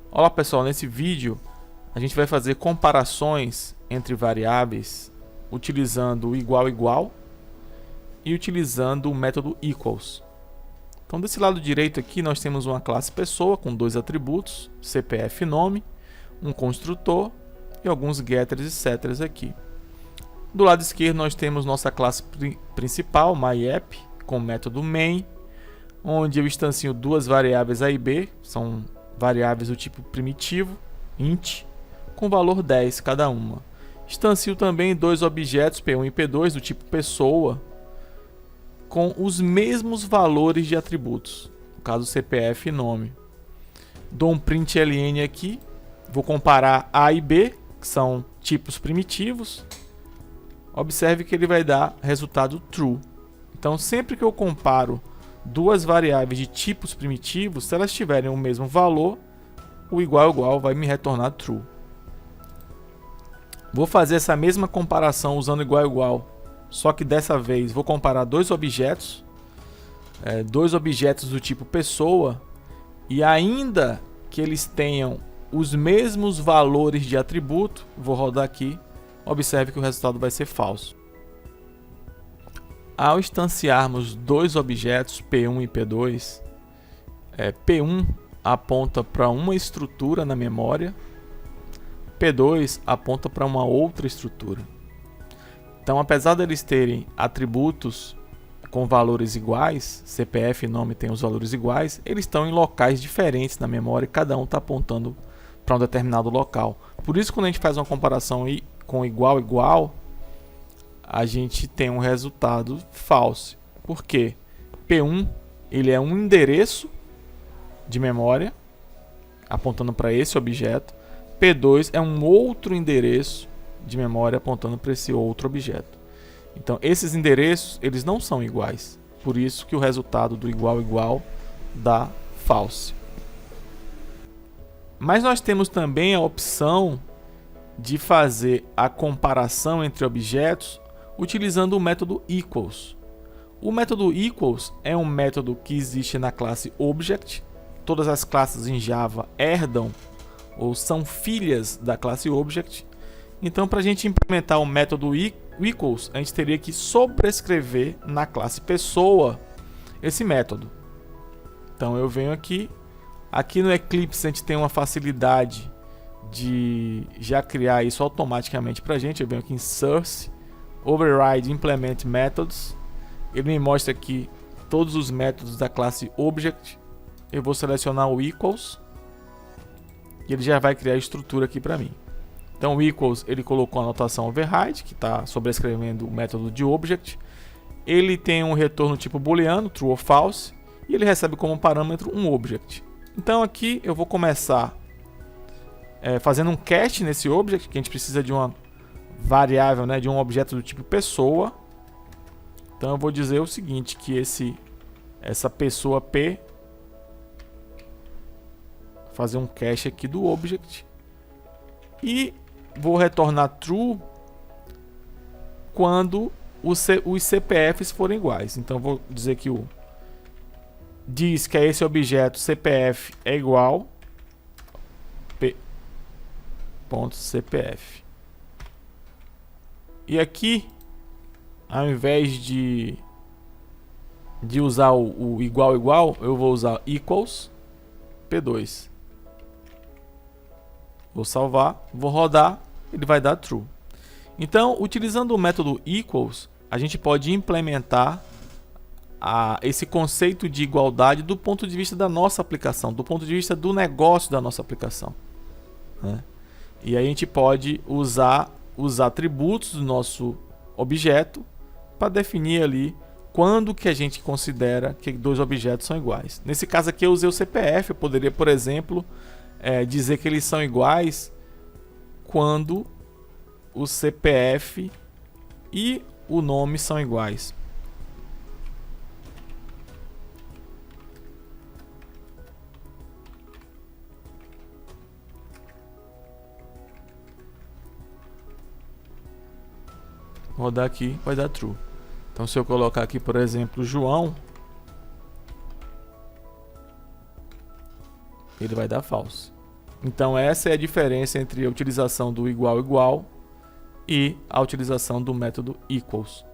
Olá pessoal, nesse vídeo a gente vai fazer comparações entre variáveis utilizando o igual e utilizando o método equals. Então desse lado direito aqui nós temos uma classe pessoa com dois atributos, CPF e nome, um construtor e alguns getters e setters aqui. Do lado esquerdo nós temos nossa classe principal, myapp, com o método main, onde eu instancio duas variáveis A e B, são variáveis do tipo primitivo, int, com valor 10 cada uma. Instancio também dois objetos P1 e P2 do tipo pessoa, com os mesmos valores de atributos, no caso CPF e nome. Dou um println aqui, vou comparar A e B, que são tipos primitivos. Observe que ele vai dar resultado true. Então sempre que eu comparo duas variáveis de tipos primitivos, se elas tiverem o mesmo valor, o igual vai me retornar true. Vou fazer essa mesma comparação usando igual, só que dessa vez vou comparar dois objetos do tipo pessoa, e ainda que eles tenham os mesmos valores de atributo, vou rodar aqui, observe que o resultado vai ser falso. Ao instanciarmos dois objetos P1 e P2, P1 aponta para uma estrutura na memória, P2 aponta para uma outra estrutura. Então, apesar deles terem atributos com valores iguais, CPF e nome têm os valores iguais, eles estão em locais diferentes na memória e cada um está apontando para um determinado local. Por isso, quando a gente faz uma comparação com igual, a gente tem um resultado falso. Por quê? P1 ele é um endereço de memória apontando para esse objeto. P2 é um outro endereço de memória apontando para esse outro objeto. Então esses endereços eles não são iguais. Por isso que o resultado do igual dá false. Mas nós temos também a opção de fazer a comparação entre objetos utilizando o método equals. O método equals é um método que existe na classe Object. Todas as classes em Java herdam ou são filhas da classe Object. Então, para a gente implementar o método equals, a gente teria que sobrescrever na classe pessoa esse método. Então, eu venho aqui no Eclipse a gente tem uma facilidade de já criar isso automaticamente para a gente. Eu venho aqui em Source, Override Implement Methods. Ele me mostra aqui todos os métodos da classe Object. Eu vou selecionar o equals e ele já vai criar a estrutura aqui para mim. Então o equals ele colocou a notação override, que está sobrescrevendo o método de Object. Ele tem um retorno tipo booleano, true ou false, e ele recebe como parâmetro um Object. Então aqui eu vou começar fazendo um cast nesse Object, que a gente precisa de uma variável, de um objeto do tipo pessoa. Então eu vou dizer o seguinte, que essa pessoa P, fazer um cache aqui do Object, e vou retornar true quando os CPFs forem iguais. Então vou dizer que diz que esse objeto CPF é igual P.CPF. E aqui, ao invés de usar o igual, eu vou usar equals P2. Vou salvar, vou rodar, ele vai dar true. Então, utilizando o método equals, a gente pode implementar esse conceito de igualdade do ponto de vista da nossa aplicação, do ponto de vista do negócio da nossa aplicação, né? E aí a gente pode usar os atributos do nosso objeto para definir ali quando que a gente considera que dois objetos são iguais. Nesse caso aqui eu usei o CPF, eu poderia, por exemplo, dizer que eles são iguais quando o CPF e o nome são iguais. Vou rodar aqui, vai dar true. Então se eu colocar aqui, por exemplo, João, ele vai dar false. Então essa é a diferença entre a utilização do igual igual e a utilização do método equals.